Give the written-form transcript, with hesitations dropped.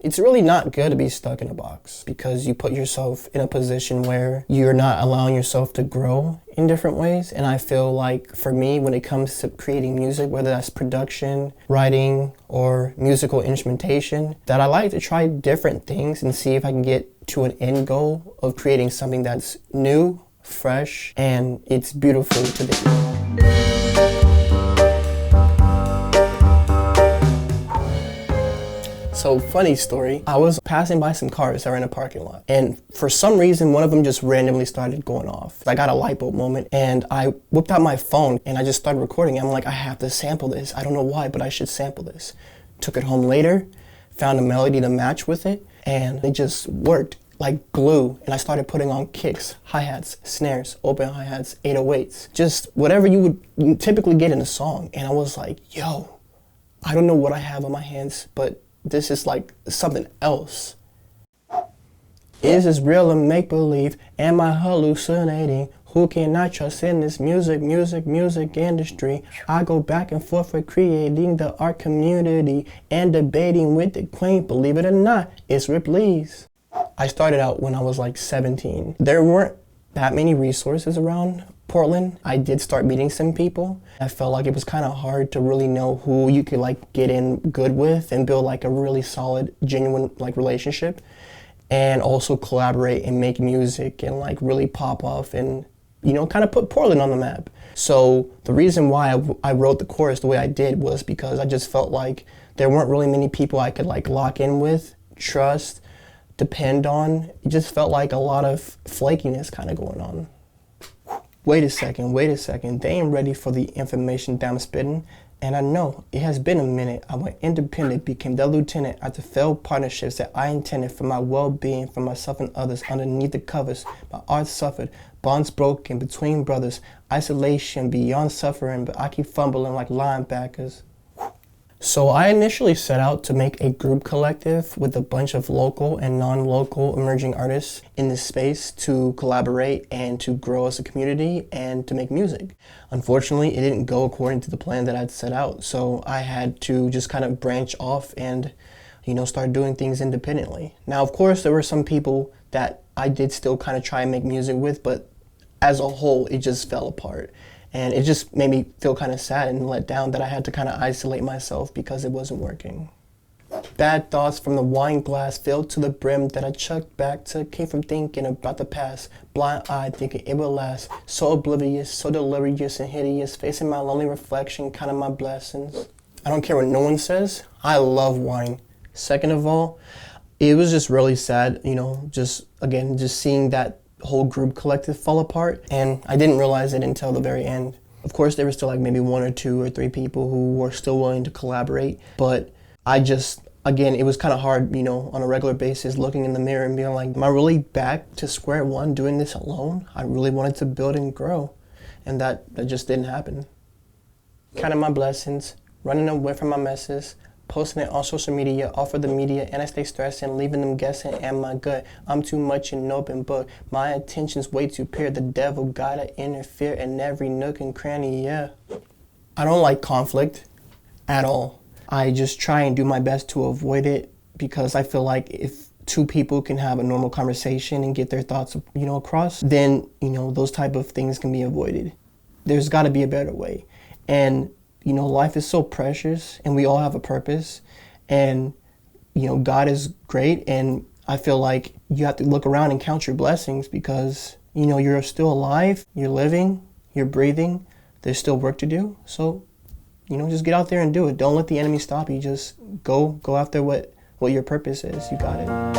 It's really not good to be stuck in a box because you put yourself in a position where you're not allowing yourself to grow in different ways. And I feel like for me, when it comes to creating music, whether that's production, writing, or musical instrumentation, that I like to try different things and see if I can get to an end goal of creating something that's new, fresh, and it's beautiful to the ear. So funny story, I was passing by some cars that were in a parking lot, and for some reason one of them just randomly started going off. I got a light bulb moment and I whipped out my phone and I just started recording. I'm like, I have to sample this. I don't know why, but I should sample this. Took it home later, found a melody to match with it, and it just worked like glue. And I started putting on kicks, hi-hats, snares, open hi-hats, 808s, just whatever you would typically get in a song. And I was like, yo, I don't know what I have on my hands, but this is like something else. Is this real or make-believe? Am I hallucinating? Who can I trust in this music industry? I go back and forth with creating the art community and debating with the queen. Believe it or not, it's Ripley's. I started out when I was like 17. There weren't that many resources around Portland. I did start meeting some people. I felt like it was kind of hard to really know who you could like get in good with and build like a really solid, genuine like relationship, and also collaborate and make music and like really pop off and, you know, kind of put Portland on the map. So the reason why I wrote the chorus the way I did was because I just felt like there weren't really many people I could like lock in with, trust, depend on. It just felt like a lot of flakiness kind of going on. Wait a second, they ain't ready for the information that I'm spitting. And I know it has been a minute. I went independent, became the lieutenant after failed partnerships that I intended for my well-being, for myself and others. Underneath the covers, my art suffered, bonds broken between brothers, isolation beyond suffering, but I keep fumbling like linebackers. So I initially set out to make a group collective with a bunch of local and non-local emerging artists in this space to collaborate and to grow as a community and to make music. Unfortunately, it didn't go according to the plan that I'd set out, so I had to just kind of branch off and, you know, start doing things independently. Now, of course, there were some people that I did still kind of try and make music with, but as a whole, it just fell apart. And it just made me feel kind of sad and let down that I had to kind of isolate myself because it wasn't working. Bad thoughts from the wine glass filled to the brim that I chucked back to came from thinking about the past. Blind-eyed thinking it will last. So oblivious, so delirious and hideous, facing my lonely reflection, counting my blessings. I don't care what no one says. I love wine. Second of all, it was just really sad, you know, just seeing that whole group collective fall apart, and I didn't realize it until the very end. Of course, there were still like maybe 1 or 2 or 3 people who were still willing to collaborate, but I just, again, it was kind of hard, you know, on a regular basis, looking in the mirror and being like, am I really back to square one doing this alone? I really wanted to build and grow, and that just didn't happen. Counting my blessings, running away from my messes, posting it on social media, all for the media, and I stay stressing, leaving them guessing, am I good? I'm too much in an open book. My attention's way too pure. The devil gotta interfere in every nook and cranny, yeah. I don't like conflict at all. I just try and do my best to avoid it because I feel like if 2 people can have a normal conversation and get their thoughts, you know, across, then, you know, those type of things can be avoided. There's gotta be a better way. And you know, life is so precious and we all have a purpose, and, you know, God is great, and I feel like you have to look around and count your blessings because, you know, you're still alive, you're living, you're breathing, there's still work to do. So, you know, just get out there and do it. Don't let the enemy stop you. Just go after what your purpose is. You got it.